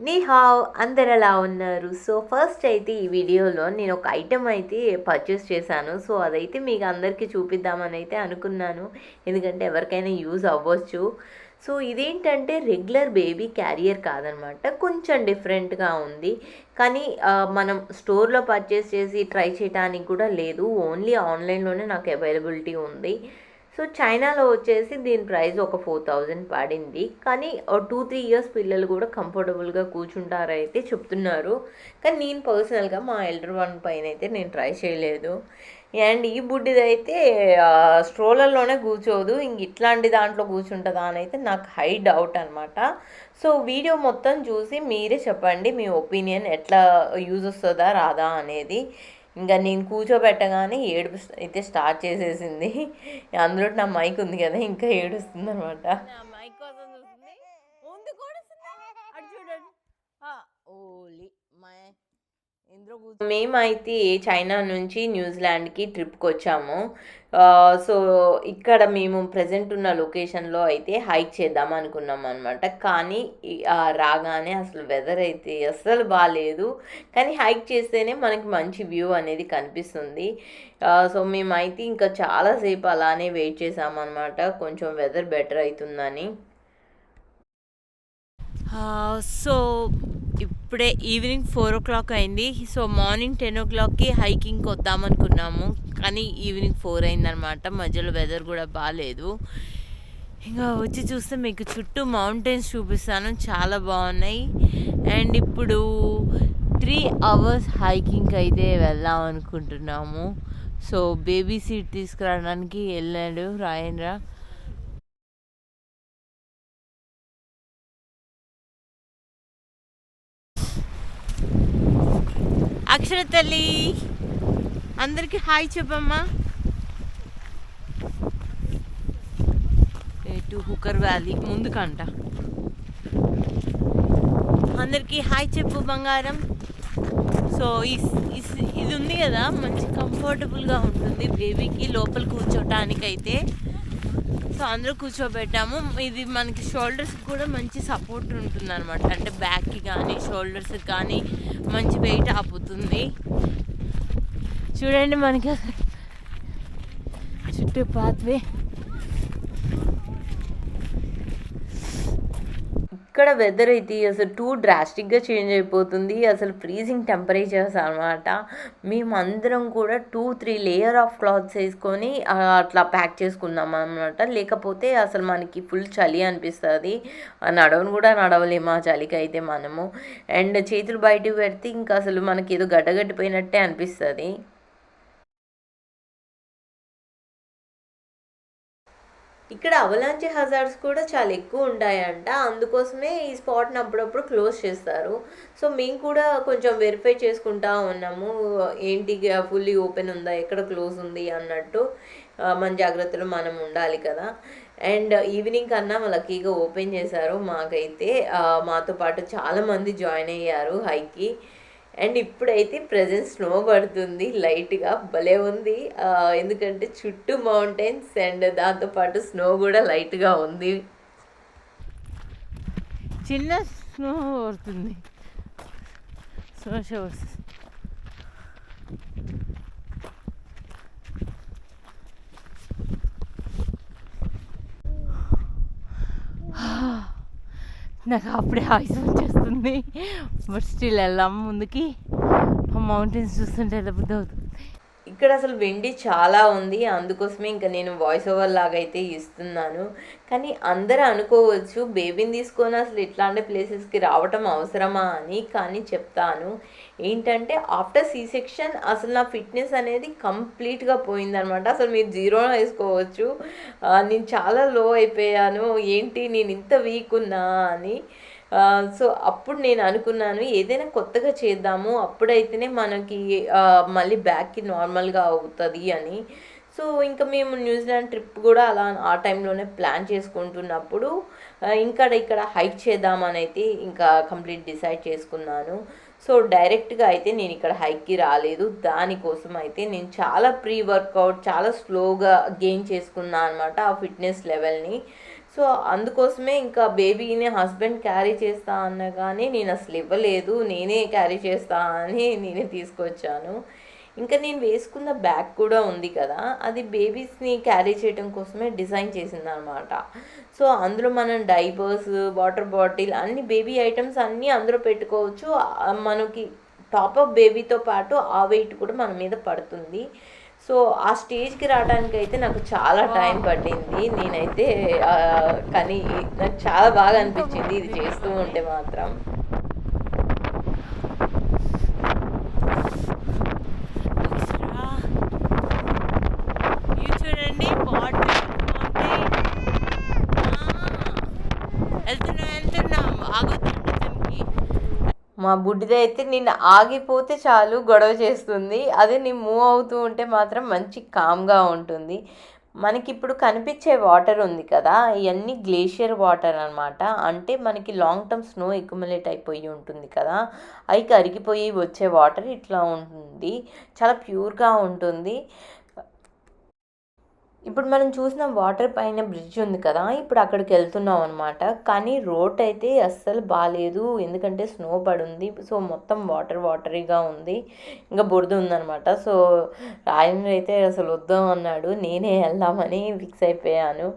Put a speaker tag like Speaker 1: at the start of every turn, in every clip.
Speaker 1: నీ హావ్ అందరు ఎలా ఉన్నారు? సో ఫస్ట్ అయితే ఈ వీడియోలో నేను ఒక ఐటెం అయితే పర్చేస్ చేశాను. సో అదైతే మీకు అందరికీ చూపిద్దామని అయితే అనుకున్నాను. ఎందుకంటే ఎవరికైనా యూజ్ అవ్వచ్చు. సో ఇదేంటంటే రెగ్యులర్ బేబీ క్యారియర్ కాదనమాట. కొంచెం డిఫరెంట్గా ఉంది. కానీ మనం స్టోర్లో పర్చేస్ చేసి ట్రై చేయడానికి కూడా లేదు. ఓన్లీ ఆన్లైన్లోనే నాకు అవైలబిలిటీ ఉంది. సో చైనాలో వచ్చేసి దీని ప్రైస్ ఒక 4000 పడింది. కానీ 2-3 ఇయర్స్ పిల్లలు కూడా కంఫర్టబుల్గా కూర్చుంటారైతే చెప్తున్నారు. కానీ నేను పర్సనల్గా మా ఎల్డర్ వన్ పైన అయితే నేను ట్రై చేయలేదు. అండ్ ఈ బుడ్డిదైతే స్ట్రోలర్లోనే కూర్చోదు, ఇంక ఇట్లాంటి దాంట్లో కూర్చుంటుందా అని అయితే నాకు హై డౌట్ అనమాట. సో వీడియో మొత్తం చూసి మీరే చెప్పండి మీ ఒపీనియన్, ఎట్లా యూజ్ వస్తుందా రాదా అనేది. ఇంకా నేను కూర్చోబెట్టగానే ఏడుపు అయితే స్టార్ట్ చేసేసింది. అందులో నా మైక్ ఉంది కదా, ఇంకా ఏడుస్తుంది అనమాట. నా మైక్ కోసం చూస్తుంది, ముందు కూడా అటు చూడండి. ఓలీ మై మేమైతే చైనా నుంచి న్యూజిలాండ్కి ట్రిప్కి వచ్చాము. సో ఇక్కడ మేము ప్రజెంట్ ఉన్న లొకేషన్లో అయితే హైక్ చేద్దాం అనుకున్నాం అనమాట. కానీ రాగానే అసలు వెదర్ అయితే అస్సలు బాగాలేదు. కానీ హైక్ చేస్తేనే మనకి మంచి వ్యూ అనేది కనిపిస్తుంది. సో మేమైతే ఇంకా చాలాసేపు అలానే వెయిట్ చేసామన్నమాట, కొంచెం వెదర్ బెటర్ అవుతుందని. సో ఇప్పుడే ఈవినింగ్ 4 o'clock అయింది. సో మార్నింగ్ 10 o'clockకి హైకింగ్కి వద్దామనుకున్నాము, కానీ ఈవినింగ్ 4 అయిందనమాట. మధ్యలో వెదర్ కూడా బాగాలేదు. ఇంకా వచ్చి చూస్తే మీకు చుట్టూ మౌంటైన్స్ చూపిస్తాను, చాలా బాగున్నాయి. అండ్ ఇప్పుడు 3 hours హైకింగ్కి అయితే వెళ్దాం అనుకుంటున్నాము. సో బేబీ సీట్ తీసుకురావడానికి వెళ్ళాడు రాయేంద్ర. అక్షర తల్లి అందరికి హాయ్ చెప్పమ్మా. టు హుకర్ వ్యాలీ ముందుకంట. అందరికి హాయ్ చెప్పు బంగారం. సో ఇది ఉంది కదా, మంచి కంఫర్టబుల్గా ఉంటుంది బేబీకి లోపల కూర్చోటానికైతే. సో అందరూ కూర్చోబెట్టాము. ఇది మనకి షోల్డర్స్కి కూడా మంచి సపోర్ట్ ఉంటుంది అనమాట. అంటే బ్యాక్కి కానీ షోల్డర్స్కి కానీ మంచి వెయిట్ ఆపుతుంది. చూడండి మనకి చుట్టూ పాత్వే. ఇక్కడ వెదర్ అయితే అసలు టూ డ్రాస్టిక్గా చేంజ్ అయిపోతుంది. అసలు ఫ్రీజింగ్ టెంపరేచర్స్ అనమాట. మేమందరం కూడా 2-3 లేయర్ ఆఫ్ క్లాత్స్ వేసుకొని అట్లా ప్యాక్ చేసుకున్నాం అనమాట. లేకపోతే అసలు మనకి ఫుల్ చలి అనిపిస్తుంది, నడవను కూడా నడవలేము ఆ చలికి అయితే మనము. అండ్ చేతులు బయటకు పెడితే ఇంకా అసలు మనకి ఏదో గడ్డగట్టిపోయినట్టే అనిపిస్తుంది. ఇక్కడ అవలాంచి హజార్డ్స్ కూడా చాలా ఎక్కువ ఉంటాయంట, అందుకోసమే ఈ స్పాట్ని అప్పుడప్పుడు క్లోజ్ చేస్తారు. సో మేము కూడా కొంచెం వెరిఫై చేసుకుంటా ఉన్నాము, ఏంటి ఫుల్లీ ఓపెన్ ఉందా, ఎక్కడ క్లోజ్ ఉంది అన్నట్టు. మన జాగ్రత్తలు మనం ఉండాలి కదా. అండ్ ఈవినింగ్ కన్నా లక్కీగా ఓపెన్ చేశారు. మాకైతే మాతో పాటు చాలామంది జాయిన్ అయ్యారు హైకి. అండ్ ఇప్పుడైతే ప్రజెంట్ స్నో పడుతుంది లైట్గా, భలే ఉంది. ఎందుకంటే చుట్టూ మౌంటైన్స్ అండ్ దాంతోపాటు స్నో కూడా లైట్గా ఉంది. చిన్న స్నో పడుతుంది, స్నో షవర్స్. నాకు అప్పుడే ఆయుసం వచ్చేస్తుంది. బట్ స్టిల్ వెళ్దాం ముందుకి. మౌంటైన్స్ చూస్తుంటే ఎలా బుద్ధి అవుతుంది. ఇక్కడ అసలు వెండి చాలా ఉంది, అందుకోసమే ఇంకా నేను వాయిస్ ఓవర్ లాగా అయితే ఇస్తున్నాను. కానీ అందరూ అనుకోవచ్చు బేబీని తీసుకొని అసలు ఇట్లాంటి ప్లేసెస్కి రావటం అవసరమా అని. కానీ చెప్తాను ఏంటంటే ఆఫ్టర్ సీ సెక్షన్ అసలు నా ఫిట్నెస్ అనేది కంప్లీట్గా పోయిందనమాట. అసలు మీరు జీరో వేసుకోవచ్చు. నేను చాలా లో అయిపోయాను, ఏంటి నేను ఇంత వీక్ ఉన్నా అని. సో అప్పుడు నేను అనుకున్నాను ఏదైనా కొత్తగా చేద్దాము, అప్పుడైతేనే మనకి మళ్ళీ బ్యాక్కి నార్మల్గా అవుతుంది అని. సో ఇంకా మేము న్యూజిలాండ్ ట్రిప్ కూడా అలా ఆ టైంలోనే ప్లాన్ చేసుకుంటున్నప్పుడు ఇక్కడ హైక్ చేద్దామని అయితే ఇంకా కంప్లీట్ డిసైడ్ చేసుకున్నాను. సో డైరెక్ట్గా అయితే నేను ఇక్కడ హైక్కి రాలేదు, దానికోసం అయితే నేను చాలా ప్రీ వర్కౌట్ చాలా స్లోగా గెయిన్ చేసుకున్నాను అనమాట ఆ ఫిట్నెస్ లెవెల్ని. సో అందుకోసమే ఇంకా బేబీని హస్బెండ్ క్యారీ చేస్తా అన్నా కానీ నేను అసలు ఇవ్వలేదు, నేనే క్యారీ చేస్తా అని నేనే తీసుకొచ్చాను. ఇంకా నేను వేసుకున్న బ్యాగ్ కూడా ఉంది కదా, అది బేబీస్ని క్యారీ చేయడం కోసమే డిజైన్ చేసిందనమాట. సో అందులో మనం డైపర్స్, వాటర్ బాటిల్ అన్ని బేబీ ఐటమ్స్ అన్నీ అందులో పెట్టుకోవచ్చు. మనకి టాపప్ బేబీతో పాటు ఆ వెయిట్ కూడా మన మీద పడుతుంది. సో ఆ స్టేజ్కి రావడానికి అయితే నాకు చాలా టైం పట్టింది. నేనైతే కానీ నాకు చాలా బాగా అనిపించింది ఇది చేస్తూ ఉంటే మాత్రం. చూడండి వెళ్తున్నాం ఆగుతుంది. మా బుడ్డిది అయితే నేను ఆగిపోతే చాలు గొడవ చేస్తుంది. అదే నేను మూవ్ అవుతూ ఉంటే మాత్రం మంచి కామ్గా ఉంటుంది. మనకి ఇప్పుడు కనిపించే వాటర్ ఉంది కదా, ఇవన్నీ గ్లేషియర్ వాటర్ అనమాట. అంటే మనకి లాంగ్ టర్మ్ స్నో ఎక్యుములేట్ అయిపోయి ఉంటుంది కదా, అవి కరిగిపోయి వచ్చే వాటర్ ఇట్లా ఉంటుంది. చాలా ప్యూర్గా ఉంటుంది. ఇప్పుడు మనం చూసిన వాటర్ పైన బ్రిడ్జ్ ఉంది కదా, ఇప్పుడు అక్కడికి వెళ్తున్నాం అనమాట. కానీ రోడ్ అయితే అస్సలు బాగాలేదు, ఎందుకంటే స్నో పడుంది. సో మొత్తం వాటరీగా ఉంది, ఇంకా బురద ఉందనమాట. సో రాజేంద్ర అయితే అసలు వద్దాం అన్నాడు, నేనే వెళ్దామని ఫిక్స్ అయిపోయాను.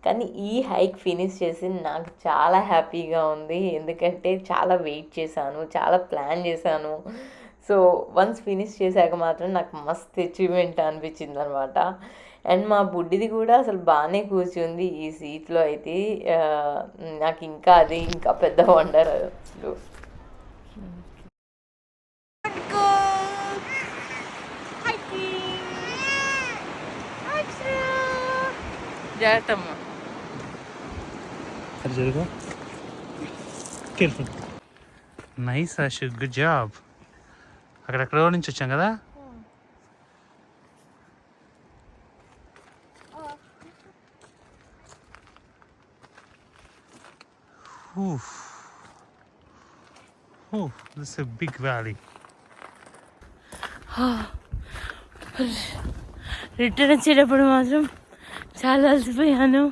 Speaker 1: కానీ ఈ హైక్ ఫినిష్ చేసి నాకు చాలా హ్యాపీగా ఉంది, ఎందుకంటే చాలా వెయిట్ చేశాను, చాలా ప్లాన్ చేశాను. సో వన్స్ ఫినిష్ చేశాక మాత్రం నాకు మస్త్ అచీవ్మెంట్ అనిపించింది అనమాట. అండ్ మా బుడ్డిది కూడా అసలు బాగానే కూర్చుంది ఈ సీట్లో అయితే. నాకు ఇంకా అది ఇంకా పెద్ద వండర్ అసలు. జాగ్రత్తమ్మా.
Speaker 2: Nice Ashu, good job. అక్కడెక్కడో నుంచి వచ్చాం కదా. This is a big valley.
Speaker 1: Return వచ్చేటప్పుడు మాత్రం చాలా అలసిపోయాను,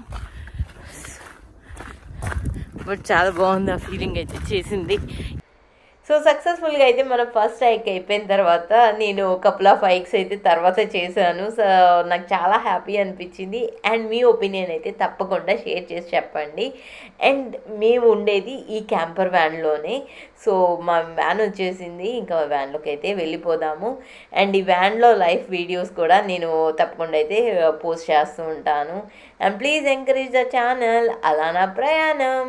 Speaker 1: బట్ చాలా బాగుంది ఆ ఫీలింగ్ అయితే చేసింది. సో సక్సెస్ఫుల్గా అయితే మనం ఫస్ట్ హైక్ అయిపోయిన తర్వాత నేను కపుల్ ఆఫ్ హైక్స్ అయితే తర్వాత చేశాను. సో నాకు చాలా హ్యాపీ అనిపించింది. అండ్ మీ ఒపీనియన్ అయితే తప్పకుండా షేర్ చేసి చెప్పండి. అండ్ మేము ఉండేది ఈ క్యాంపర్ వ్యాన్లోనే. సో మా వ్యాన్ వచ్చేసింది, ఇంకా వ్యాన్లోకి అయితే వెళ్ళిపోదాము. అండ్ ఈ వ్యాన్లో లైవ్ వీడియోస్ కూడా నేను తప్పకుండా అయితే పోస్ట్ చేస్తూ ఉంటాను. And please encourage the channel అలానా ప్రయాణం.